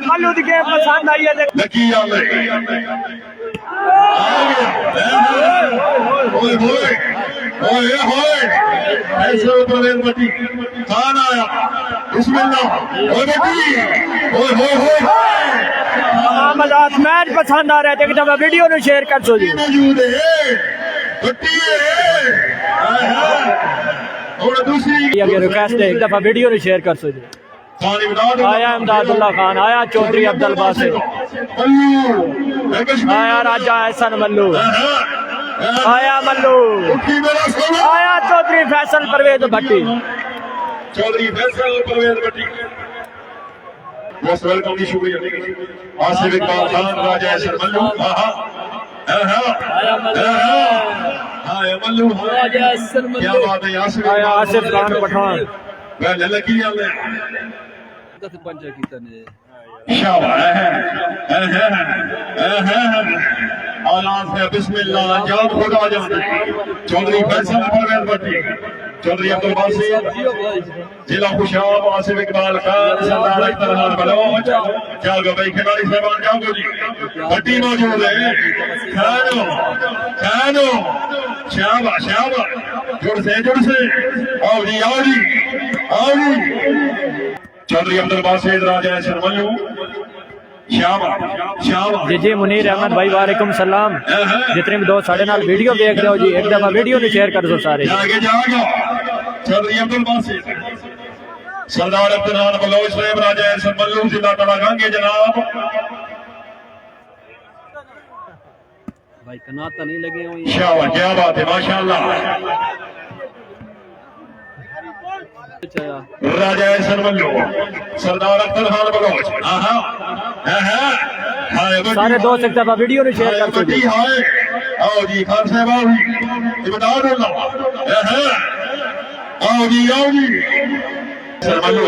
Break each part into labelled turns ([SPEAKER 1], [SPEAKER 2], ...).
[SPEAKER 1] मल्लू दी game पसंद आई है match पसंद आ रहा है एक दफा वीडियो ने शेयर कर दो जी रिक्वेस्ट है एक दफा वीडियो ने शेयर कर दो जी आया इमदादुल्ला खान आया चौधरी अब्दुल बासित आया राजा एहसन मल्लू आया मल्लू आया चौधरी फैसल परवेज भट्टी
[SPEAKER 2] चौधरी फैसल परवेज भट्टी मोस्ट वेलकम की शुक्रिया आसिफ इकबाल खान राजा एहसन मल्लू मल्लू क्या बात है
[SPEAKER 1] आसिफ खान पठान
[SPEAKER 2] लकी
[SPEAKER 3] पंचा कीता ने
[SPEAKER 2] बिस्मिल्लाह जान खुदा जान चौधरी फैसल परवेज भट्टी चौधरी अब्दुल बासित जिला खुशाब आसिफ इकबाल खान सरदार अख्तर खान बलोच जाओ भाई खिलाड़ी साहबान जाओ जी भट्टी मौजूद है खानो शाबाश शाबाश जुड़ से आओ जी चौधरी अब्दुल बासित राजा एहसन मल्लू
[SPEAKER 1] जी जी मुनीर अहमद भाई वालेकुम सलाम जितने भी दोस्त साढ़े नाल वीडियो देख रहे हो जी एक दफा वीडियो ने शेयर कर दो सारे
[SPEAKER 2] चौधरी अब्दुल बासित सरदार अब्दुल खान बलोच साहब राजा एहसन मल्लू जिला तड़ागांगे जनाब
[SPEAKER 3] भाई कनात नहीं लगे हुए
[SPEAKER 2] क्या बात है माशाल्लाह राजा एहसन मल्लू सरदार अब्दुल खान बलोच
[SPEAKER 1] सारे दोस्त एक दफा वीडियो ने शेयर कर दो
[SPEAKER 2] आओ जी खान साहब आओ जी इमदादुल्लाह आओ जी सरमल्लू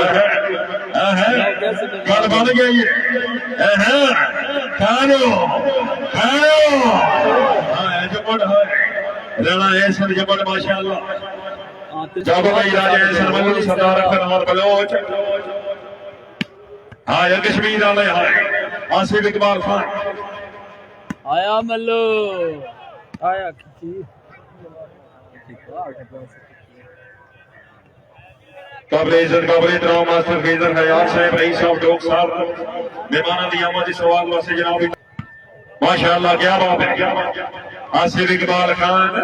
[SPEAKER 2] गल बन गई राणा एहसन जबल माशाल्लाह जागो भाई राजा एहसन मल्लू सरदार अख्तर खान बलोच हाय कश्मीर वाले हाय आसिफ इकबाल खान
[SPEAKER 3] आया मल्लू आया
[SPEAKER 2] काबिल इज्जत काबिल एहतराम मास्टर फैजल हयात साहब रईस साहब डोक साहब मेहमानों की आमद सवाल वास्ते जनाब माशाल्लाह क्या बात है आसिफ इकबाल खान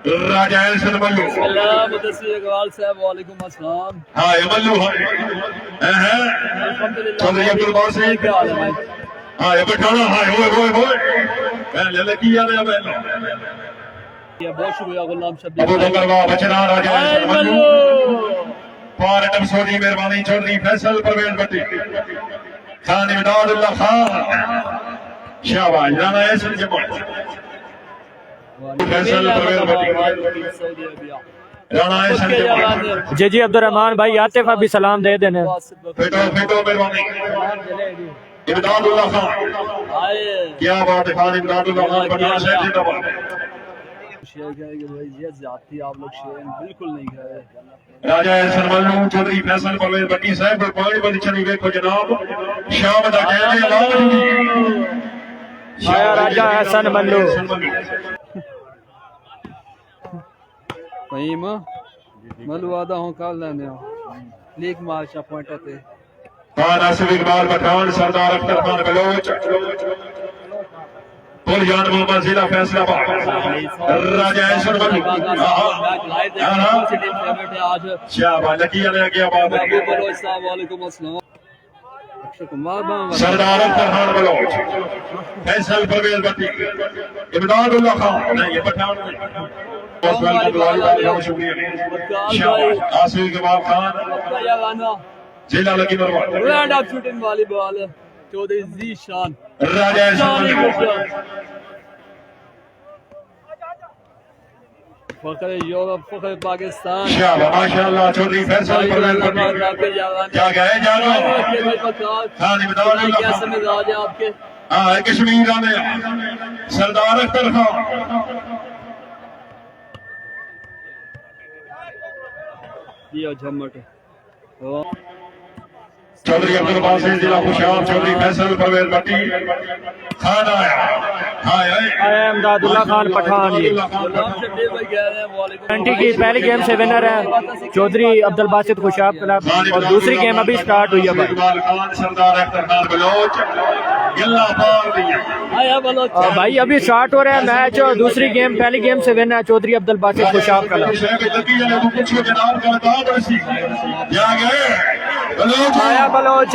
[SPEAKER 2] राजा एहसन मल्लू
[SPEAKER 3] इकबाल साहब वालेकुम अस्सलाम
[SPEAKER 2] हां मल्लू चौधरी अब्दुल बासित हां ये बैठाना हां ओए पहले लगी आ गया पहले
[SPEAKER 3] बहुत शुक्रिया गुलाम शब्बीर
[SPEAKER 2] अबू बकर वाह बचना राजा एहसन मल्लू पार टमसोदी मेहरबानी चौधरी फैसल परवेज भट्टी खान इमदादुल्लाह खान शाबाश राणा एहसन जबल फैसल परवेज भट्टी राणा एहसन जबल
[SPEAKER 1] जी जी अब्दुर्रहमान भाई आतिफ अभी सलाम दे देने
[SPEAKER 2] फेटो मेहरबानी इमदादुल्लाह खान क्या बात है खान इमदादुल्लाह खान पठान साहब जिंदाबाद
[SPEAKER 3] शेयर करेंगे भाई ये जाती आप लोग शेयर बिल्कुल नहीं करे
[SPEAKER 2] राजा एहसन मल्लू चौधरी फैसल परवेज भट्टी साहब पानी बंद चली देखो जनाब शाम दा कहने आवाज
[SPEAKER 1] आया राजा एहसन मल्लू
[SPEAKER 3] फहीम मल्लू आदा हूं कल लेने लीग मार्शा पॉइंट होते
[SPEAKER 2] खान आसिफ इकबाल पठान सरदार अख्तर खान बलोच जान मोहम्मद जिला फैसलाबाद राजा एहसन मल्लू सरदार अख्तर खान बलोच फैसल परवेज भट्टी इमदादुल्लाह खान नहीं पठान शुक्रिया आसिफ इकबाल खान जिला लगी
[SPEAKER 3] मरवा शूटिंग वॉलीबॉल चौधरी जीशान
[SPEAKER 2] राजा
[SPEAKER 3] फखर यूरोप, फखर पाकिस्तान।
[SPEAKER 2] शाबाश माशाल्लाह चौधरी फैसल परवेज भट्टी क्या गए जानो हाँ जी बताओ
[SPEAKER 3] कैसे मिजाज है आपके?
[SPEAKER 2] हाँ कश्मीर आने सरदार अख्तर खान
[SPEAKER 3] ये झमट
[SPEAKER 2] चौधरी अब्दुल बासित जिला खुशाब चौधरी फैसल परवेज भट्टी खान आया
[SPEAKER 1] आया इमदादुल्लाह खान पठान जी ट्वेंटी की पहली गेम से विनर है चौधरी अब्दुल बासित खुशाब क्लब और दूसरी गेम अभी स्टार्ट हुई है भाई।
[SPEAKER 2] सरदार अख्तर खान बलोच गिल्ला पार दिया
[SPEAKER 1] और भाई अभी स्टार्ट हो रहा है मैच और दूसरी गेम पहली गेम से विनर है चौधरी अब्दुल बासित खुशाब क्लब। आया बलोच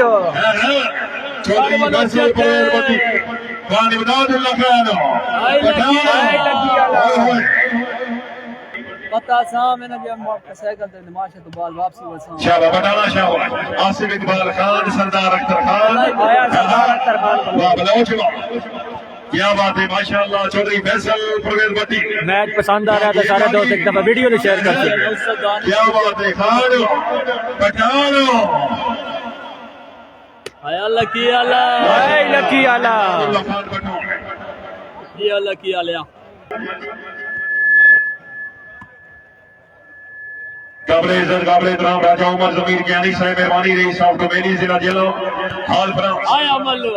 [SPEAKER 3] पता साहब मैंने जब मोटरसाइकिल से नमाज तो बाद वापसी वसा
[SPEAKER 2] शाबाश बताना शाबाश आसिफ इकबाल खान सरदार अख्तर खान
[SPEAKER 1] आया सरदार अख्तर खान
[SPEAKER 2] वाह बलोच क्या बात है माशाल्लाह चौधरी फैसल परवेज भट्टी
[SPEAKER 1] मैच पसंद आ रहा था सारे दोस्त एक दफा वीडियो ने शेयर कर दिया।
[SPEAKER 2] क्या बात है खान पठानो
[SPEAKER 3] आया लकी आला
[SPEAKER 1] लकी आला
[SPEAKER 3] ये लकी आला
[SPEAKER 2] काबिल इज्जत काबिल एहतराम राजा उमर जमीर ज्ञानी साहब मेहरबानी रही साहब डोमेनी जिला जेलों हाल फ्रांस
[SPEAKER 3] आया मल्लू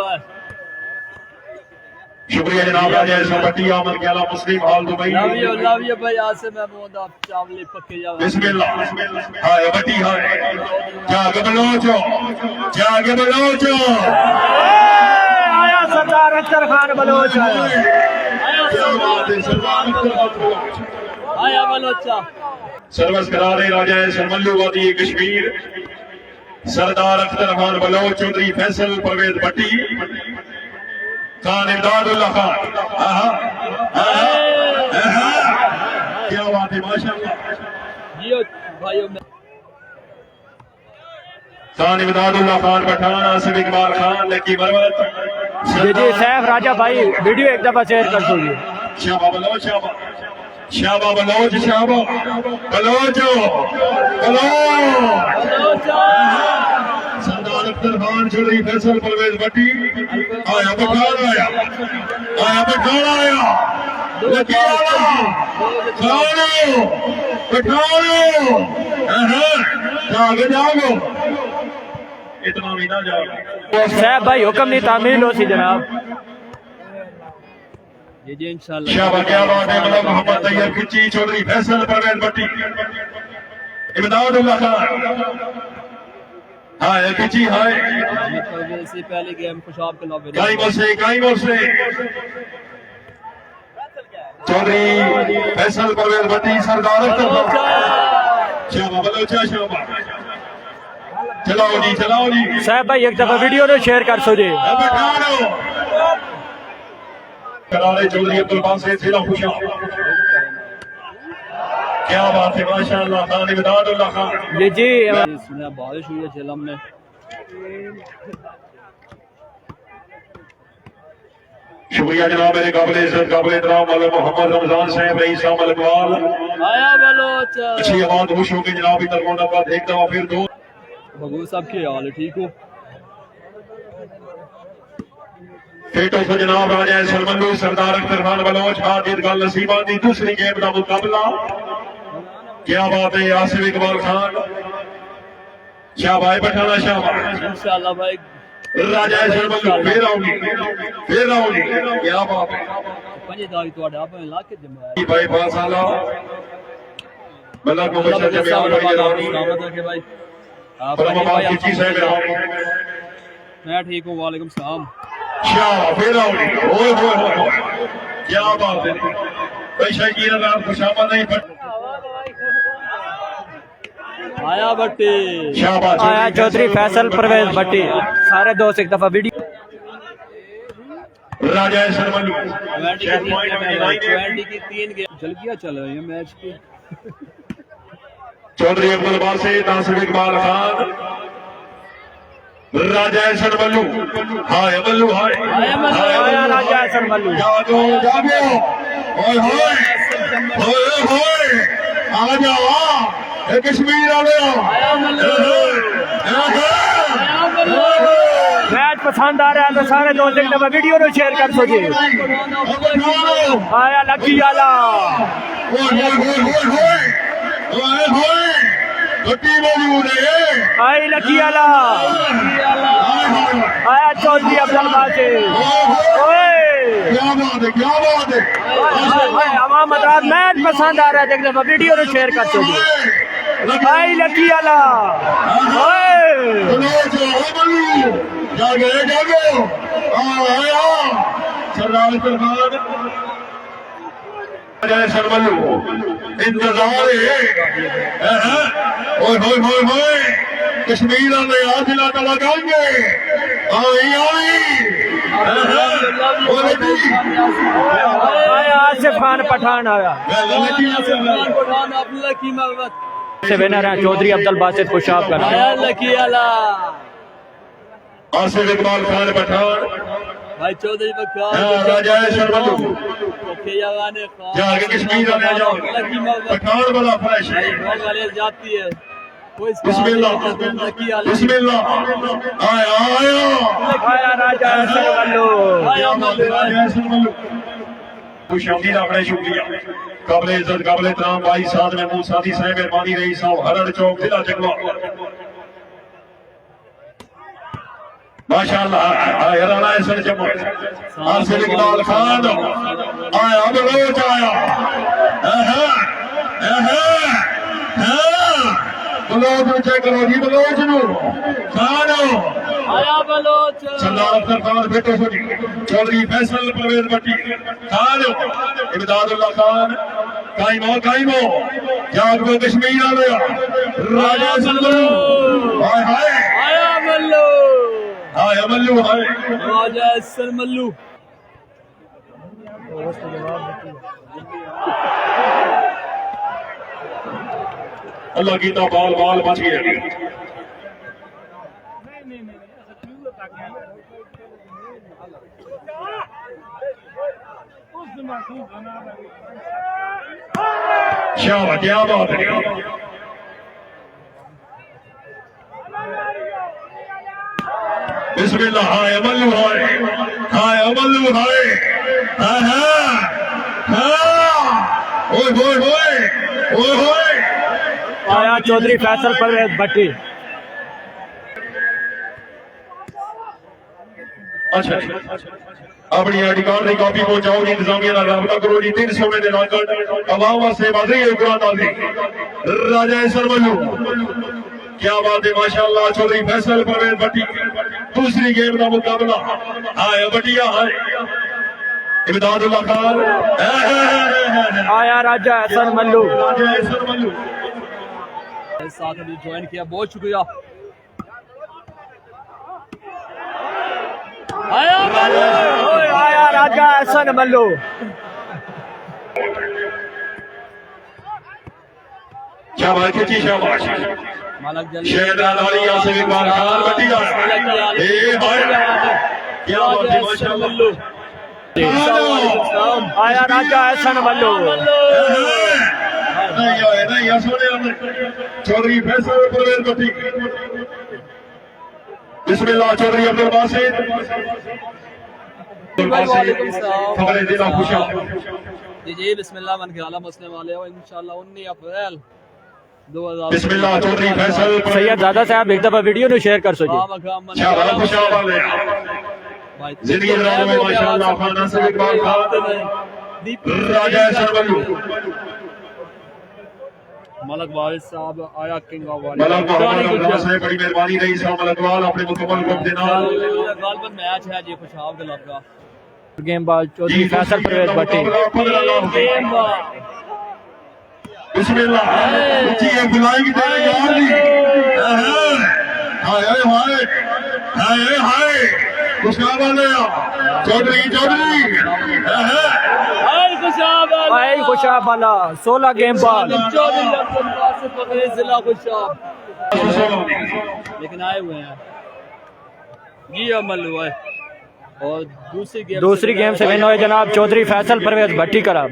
[SPEAKER 2] शुक्रिया जनाब राजा इसमें भट्टी आमद गयाला मुस्लिम हाल दुबई
[SPEAKER 3] लव यू भाई आज से मैं बहुत आप चावल पक्के जाओ
[SPEAKER 2] बिस्मिल्लाह हाय भट्टी हाय जाके बलोचो जाके बलोचो
[SPEAKER 1] आया सरदार अख्तर खान बलोच
[SPEAKER 2] क्या बात है सरदार अख्तर
[SPEAKER 3] आया बलोचा
[SPEAKER 2] सर्वस करा रहे राजा सरमल्लू वादी कश्मीर सरदार अख्तर खान बलोच चौधरी फैसल परवेज भट्टी खान इमदादुल्लाह खान क्या बात है माशाल्लाह
[SPEAKER 3] जियो भाइयों में
[SPEAKER 2] खान इमदादुल्लाह खान पठान आसिफ इकबाल खान लकी मरवत
[SPEAKER 1] जी सैफ राजा भाई वीडियो एक दफा शेयर कर दोगे।
[SPEAKER 2] शाबा बलोच शाबा शाबा बलोच शाबा बलोचो बलोच सरदार अख्तर खान चौधरी फैसल परवेज भट्टी आया पठान आया पठान आया लकी आला खानो पठानो जागे जागो इतना भी ना जाओ
[SPEAKER 1] सैफ भाई हुक्म नहीं तामील हो सी जनाब।
[SPEAKER 3] जी इंशाल्लाह
[SPEAKER 2] शाबाश क्या बात है मतलब मोहम्मद तैयब खिची चौधरी फैसल परवेज भट्टी इमदादुल्लाह खान हाय खिची हाय
[SPEAKER 3] से पहले गेम खुशाब के लॉबी
[SPEAKER 2] काई से चौधरी फैसल परवेज भट्टी सरदार अख्तर शाबाश बलोचा शाबाश चलाओ जी
[SPEAKER 1] सैफ भाई एक दफा वीडियो ने शेयर कर सो जी।
[SPEAKER 2] करारे चौधरी अब्दुल बासित जिला खुशाब क्या बात है माशाल्लाह खान इमदादुल्लाह खान
[SPEAKER 1] जी
[SPEAKER 3] सुना बारिश हुई है झेलम में
[SPEAKER 2] शुक्रिया जनाब मेरे काबिल इज्जत काबिल एहतराम वाले मोहम्मद रमजान साहब रईस अहमद इकबाल
[SPEAKER 3] आया बलोच
[SPEAKER 2] अच्छी आवाज खुश होगी जनाब इधर कोना का एक दफा फिर दो
[SPEAKER 3] भगू साहब के हाल है ठीक हो
[SPEAKER 2] फेटो से जनाब राजा सलमल्लू सरदार अख्तर खान बलोच हाजिर गल नसीबा दी दूसरी गेम का मुकाबला क्या बात है आसिफ इकबाल खान शाबाश पठाना शाबाश
[SPEAKER 3] इंशाल्लाह भाई
[SPEAKER 2] राजा सलमल्लू फिर आओगी क्या बात है
[SPEAKER 3] पंजे दाग तो आप इलाके जमा
[SPEAKER 2] भाई पास आला बल्ला को बच्चा जब
[SPEAKER 3] सलामत रखे भाई आप
[SPEAKER 2] भाई की चीज है
[SPEAKER 3] मैं ठीक हूँ वालेकुम सलाम
[SPEAKER 2] शाबाश फिर आओगी ओए ओए क्या बात है भाई शकीर नाम खुशामद नहीं पड़
[SPEAKER 3] आया भट्टी
[SPEAKER 2] शाबाश
[SPEAKER 1] आया चौधरी फैसल परवेज भट्टी सारे दोस्त एक दफा वीडियो
[SPEAKER 2] राजा सरमल्लू
[SPEAKER 3] 20 की 3 गेम जल्दियां चल रही है मैच की
[SPEAKER 2] चौधरी अब्दुल बासित आसिफ इकबाल खान राजा सरमल्लू हाय मल्लू हाय
[SPEAKER 1] आया राजा सरमल्लू
[SPEAKER 2] जागो ओए होए आ जाओ कश्मीर आ गया
[SPEAKER 1] मैच पसंद आ रहा है तो सारे दोस्त एक दफा वीडियो को शेयर कर दो जी। आया लकी आला आई लकी आला आया चौधरी अब्दुल बासित।
[SPEAKER 2] क्या बात है क्या बात है
[SPEAKER 1] अवाम अदार मैच पसंद आ रहा है एक दफा वीडियो को शेयर कर दो जी। आई लकी आला
[SPEAKER 2] जागे जागो सरदार सरकार सरमलू इंतजार है होए कश्मीर में आज जिला का लगाएंगे
[SPEAKER 1] आया आसिफ खान पठान आया से विनर है चौधरी अब्दुल बासित खुशाब कर
[SPEAKER 2] आसिफ इकबाल खान पठान
[SPEAKER 3] भाई चौधरी
[SPEAKER 2] राजा सरमलू जाके कश्मीर में जाओ पठान वाला फ्रेश है
[SPEAKER 3] जाती है
[SPEAKER 2] बिस्मिल्लाह बिस्मिल्लाह
[SPEAKER 1] आया राजा सरमलू
[SPEAKER 2] खुशामदीद आपने शुक्रिया काबिल इज्जत काबिल एहतराम भाई साथ में मुंह साथी साहब मेहरबानी रही साहब हरड़ चौक जिला जगवा माशाअल्लाह हराना ऐसा जम्मू आसिफ इकबाल खान आया बलोच आया बलोच चेक करो जी बलोच नु खान
[SPEAKER 3] आया बलोच
[SPEAKER 2] सरदार अख्तर खान बेटो सोनी चौधरी फैसल परवेज भट्टी खान इमदादुल्लाह खान काइमो जागो कश्मीर आ गया राजा सरमलू हाय हाय
[SPEAKER 3] आया मल्लू
[SPEAKER 2] हाय मल्लू हाय
[SPEAKER 3] राजा सरमल्लू
[SPEAKER 2] अल्लाह की तो बाल बाल बच गया शाबाश क्या बात है बिस्मिल्लाह हाय मल्लू हाय मल्लू हाय ओए
[SPEAKER 1] आया चौधरी फैसल परवेज भट्टी।
[SPEAKER 2] अच्छा अपनी आई डी कार्ड की कॉपी पहुंचाओ जी इंतजामिया का रबता करो जी 300 में देना कर अवाम वास्ते बाजी है कुरान नाज़ी राजा सरमलू क्या बात है माशाअल्लाह चौधरी फैसल परवेज भट्टी दूसरी गेम का मुकाबला हाय बढ़िया हाय इमदादुल्लाह खान
[SPEAKER 1] आया राजा सरमलू
[SPEAKER 3] साथ में ज्वाइन किया बहुत शुक्रिया
[SPEAKER 1] आया राजा सरमलू
[SPEAKER 2] शाबाश जी शाबाश शहजाद अली आसिफ इकबाल खान बढ़िया ए हाय क्या बात है माशाअल्लाह
[SPEAKER 1] आया राजा सरमलू
[SPEAKER 2] नहीं चौधरी फैसल परवेज भट्टी बिस्मिल्लाह चौधरी अब्दुल बासित खबरें देना खुशा
[SPEAKER 3] जी बिस्मिल्लाह मन के आला मुस्लिम वाले हो इंशाल्लाह 19 अप्रैल 2000
[SPEAKER 2] बिस्मिल्लाह चौधरी फैसल
[SPEAKER 1] सैयद दादा साहब एक दफा वीडियो को शेयर कर सो जी।
[SPEAKER 2] शाबाश खुशा वाले जिंदगी में माशाअल्लाह खान आसिफ इकबाल खान राजा सरमलू
[SPEAKER 3] मलक वारिस साहब आया किंग ऑफ
[SPEAKER 2] मलक वारिस से बड़ी मेहरबानी रही साहब मलकवाल अपने मुकम्मल वक्त देना
[SPEAKER 3] गालबन मैच है जी खुशाब के लगा
[SPEAKER 1] गेम बाज चौधरी फैसल परवेज भट्टी
[SPEAKER 3] गेम
[SPEAKER 2] बिस्मिल्लाह ऊंची एक बुलाई की तेरे यार दी हाय हाय हाय हाय खुशाब वाले चौधरी
[SPEAKER 1] आई खुशाब वाला 16 गेम बाद
[SPEAKER 3] जिला खुशाब लेकिन आए हुए हैं जी अमल हुआ है और दूसरी गेम
[SPEAKER 1] से विन हुए जनाब चौधरी फैसल परवेज भट्टी कराब।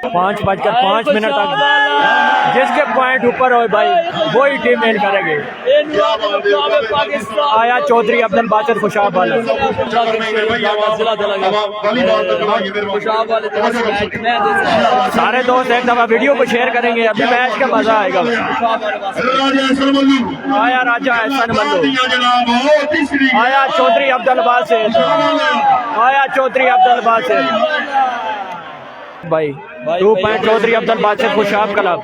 [SPEAKER 1] 5:05 तक जिसके पॉइंट ऊपर हो भाई वही टीम मेन करेंगे। आया चौधरी अब्दुल बासित खुशाब वाले। सारे दोस्त एक दफा वीडियो को शेयर करेंगे, अभी मैच का मजा आएगा। आया राजा एहसन मल्लू, आया चौधरी अब्दुल बासित, आया चौधरी अब्दुल बासित भाई 2 पॉइंट चौधरी अब्दुल बासित खुशाब क्लब।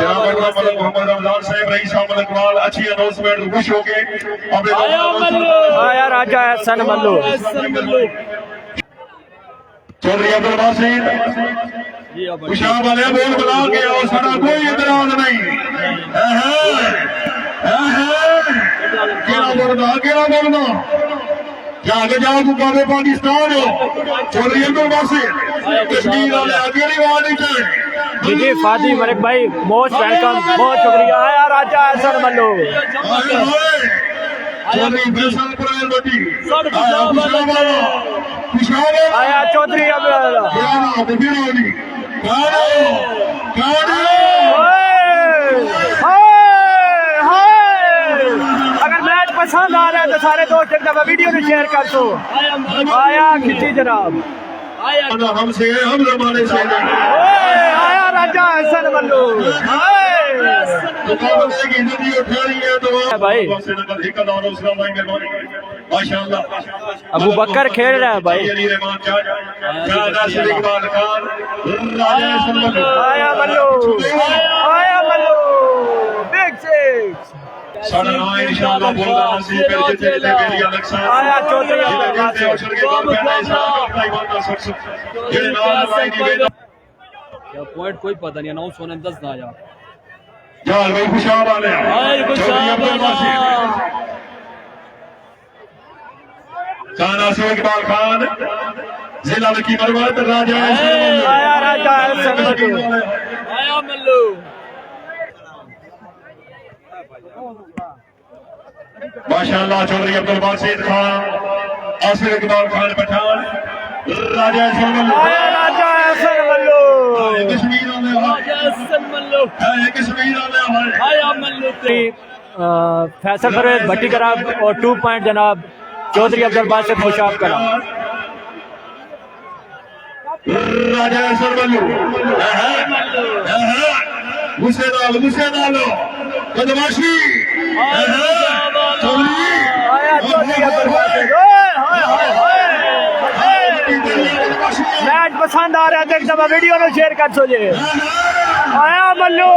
[SPEAKER 2] मोहम्मद रमजान साहब रईस अहमद इकबाल अच्छी अनाउंसमेंट खुश हो गए।
[SPEAKER 1] आया राजा एहसन मल्लू,
[SPEAKER 2] चौधरी अब्दुल बासित खुशाब वाले बोल बुला के आओ, सारा कोई इतराज नहीं। केड़ा बोलना जाके जाओ मुकाबले पाकिस्तान हो। चौधरी अब्दुल बासित कश्मीर वाले आगे नहीं आने चाहिए।
[SPEAKER 1] जी फादी मलिक भाई मोस्ट वेलकम, बहुत शुक्रिया। आया राजा एहसन मल्लू,
[SPEAKER 2] चौधरी फैसल पुरानी
[SPEAKER 1] आया चौधरी अगर मैच पसंद आ रहा है तो सारे दोस्त एक दफा वीडियो को शेयर कर दो। आया खिंची जनाब,
[SPEAKER 2] हमसे हम जमाने से
[SPEAKER 1] आया राजा एहसन मल्लू भाई। अबू बकर खेल रहा है भाई। आया मल्लू, आया मल्लू, बिग सिक्स। आया चौधरी
[SPEAKER 3] पॉइंट कोई पता नहीं, अनाउंस होने 10 ना आया।
[SPEAKER 2] यार भाई खुशाब वाले खाना से इकबाल खान जिला की मरवत राजा
[SPEAKER 1] आया राजा एहसन मल्लू,
[SPEAKER 3] आया मल्लू
[SPEAKER 2] माशाल्लाह। चौधरी अब्दुल बासित खान, आसिफ इकबाल खान पठान, राजा एहसन मल्लू,
[SPEAKER 1] आया राजा एहसन मल्लू,
[SPEAKER 2] कश्मीर वाले
[SPEAKER 3] आया मल्लू
[SPEAKER 1] फैसल परवेज भट्टी कराब और 2 पॉइंट जनाब चौधरी अब्दुल बासित खुशाब कराब।
[SPEAKER 2] राजा एहसन मल्लू गुस्से डालो बदमाशी।
[SPEAKER 1] आया चौधरी अब्दुल बासित। मैच पसंद आ रहा है तो एक दफा वीडियो को शेयर कर दो जी। आया मल्लू,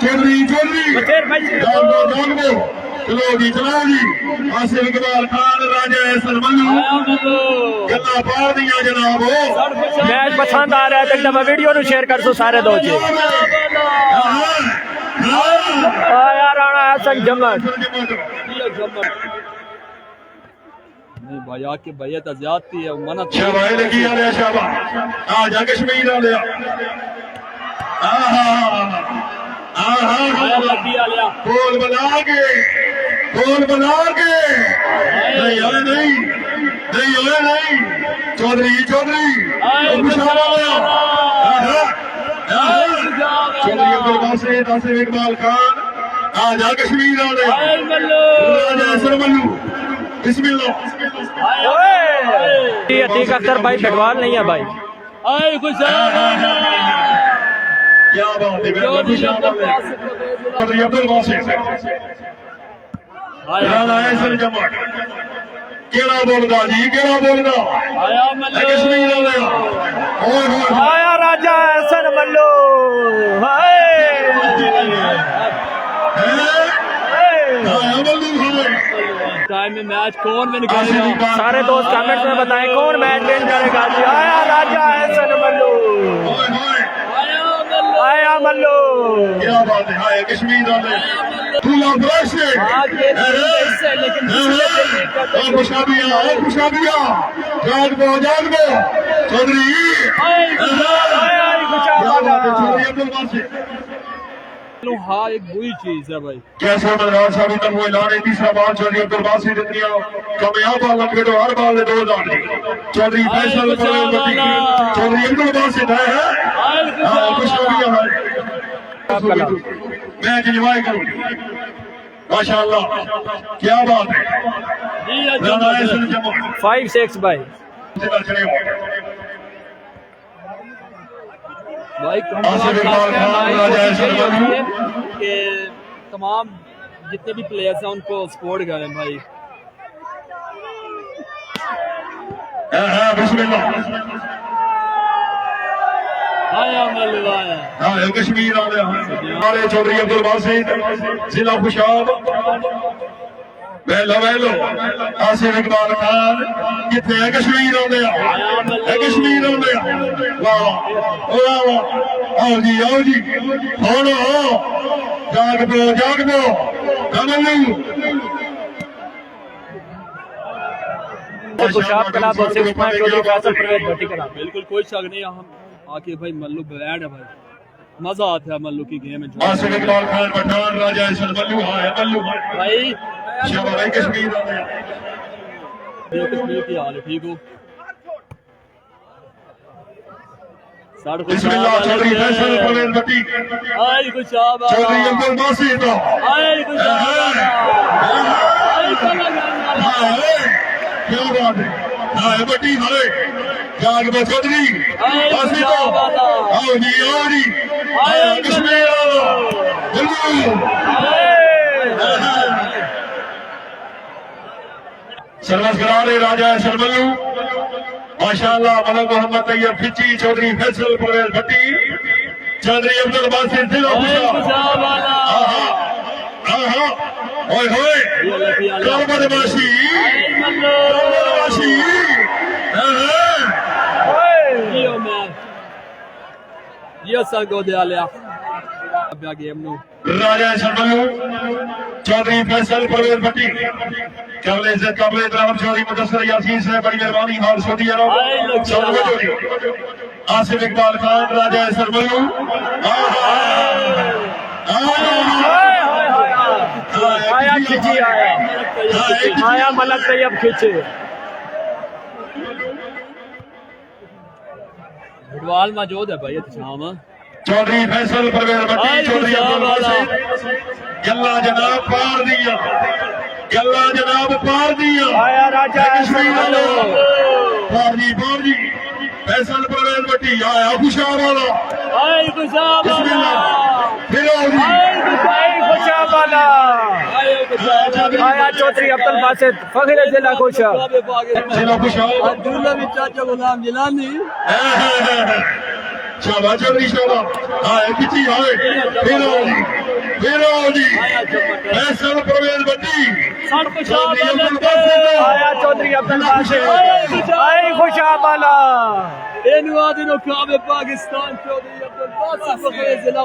[SPEAKER 2] चलो जी आसिफ इकबाल खान, राजा एहसन मल्लू गल्ला पार दिया जनाब।
[SPEAKER 1] मैच पसंद आ रहा है तो एक दफा वीडियो को शेयर कर दो सारे दोस्त जी। आया राणा एहसन जमत,
[SPEAKER 3] नहीं भाई आके भैया तो ज्यादती है मना
[SPEAKER 2] शाबाश लगी आ रहा शाबाश। आ जा कश्मीर आ लिया गोल बना के नहीं आए नहीं चौधरी चौधरी अब्दुल बासित, आसिफ इकबाल खान आजा कश्मीर आ राजा एहसन मल्लू बिस्मिल्लाह।
[SPEAKER 1] अतीक अख्तर भाई फुटबॉल नहीं है भाई।
[SPEAKER 2] क्या बात है चौधरी अब्दुल बासित, राजा एहसन जमत केड़ा बोलदा जी केड़ा बोलदा कश्मीर वाले।
[SPEAKER 1] आया राजा एहसन मल्लू,
[SPEAKER 3] टाइम में मैच कौन विन करेगा?
[SPEAKER 1] सारे दोस्त कमेंट में बताएं कौन मैच विन करेगा जी। आया राजा एहसन मल्लू, आया मल्लू,
[SPEAKER 2] क्या बात है। हाय कश्मीर वाले खुशाबिया जाग दो चौधरी चौधरी अब्दुल बासित
[SPEAKER 3] हाँ एक बुरी चीज है भाई
[SPEAKER 2] कैसे मनराज साहब तक वो ऐलान है तीसरा बाल चौधरी अब्दुल बासित इतनी कामयाब बाल लगे तो हर बाल ने 2 दान दी चौधरी फैसल चौधरी अब्दुल बासित है खुशखबरियां है मैच एंजॉय करूंगी माशाअल्लाह क्या बात है
[SPEAKER 1] 5-6 भाई
[SPEAKER 3] भाई कि तमाम जितने भी प्लेयर्स हैं उनको सपोर्ट करें भाई
[SPEAKER 2] बिस्मिल्लाह कश्मीर हमारे चौधरी अब्दुल बासित जिला खुशाब वेलो आसिफ इकबाल खान कितने है कश्मीर आते कश्मीर आते वाह वाह आओ जी होनो जाग दो
[SPEAKER 1] खुशाब क्लब और 6 पॉइंट चौधरी फैसल परवेज भट्टी क्लब
[SPEAKER 3] बिल्कुल कोई शक नहीं हम आके भाई मल्लू ब्रांड है भाई मजा आता है मल्लू की गेम में
[SPEAKER 2] आसिफ इकबाल खान पठान राजा मल्लू
[SPEAKER 3] भाई
[SPEAKER 2] भाई कश्मीर
[SPEAKER 3] कश्मीर की हाल है ठीक हो
[SPEAKER 2] बिस्मिल्लाह चौधरी फैसल परवेज भट्टी चौधरी अब्दुल बासित क्या बात है भट्टी हारे जाग दो चौधरी बासित आओ जी कश्मीर सरवस करारे राजा शर्मलू माशाअल्लाह मलक मोहम्मद तैयब खिची चौधरी फैसल परवेज भट्टी चौधरी अब्दुल बासित जिला ओए होए बदमाशी राजा शर्मलू चौधरी फैसल परवेज भट्टी काबिल इज्जत काबिल एहतराम चौधरी मुदस्सिर यासीन से बड़ी मेहरबानी हाल सऊदी अरब आसिफ इकबाल खान राजा शर्मलू
[SPEAKER 1] आया खिची आया मलक तैयब खिचे
[SPEAKER 3] फुटबॉल मौजूद है भाई शाम
[SPEAKER 2] चौधरी फैसल परवेज भट्टी चौधरी अब्दुल बासित गल्ला जनाब पार दिया
[SPEAKER 1] आया राजा
[SPEAKER 2] पार जी फैसल परवेज भट्टी आया खुशाब वाला आया चौधरी अब्दुल बासित फखर जिला खुशाब
[SPEAKER 3] चाचा गुलाम जिलानी
[SPEAKER 2] शाबाश चौधरी शाबाश किची आए फिर आओ जी फैसल परवेज भट्टी
[SPEAKER 1] आया चौधरी अब्दुल बासित आए खुशाब वाला
[SPEAKER 3] पाकिस्तान चौधरी अब्दुल बासित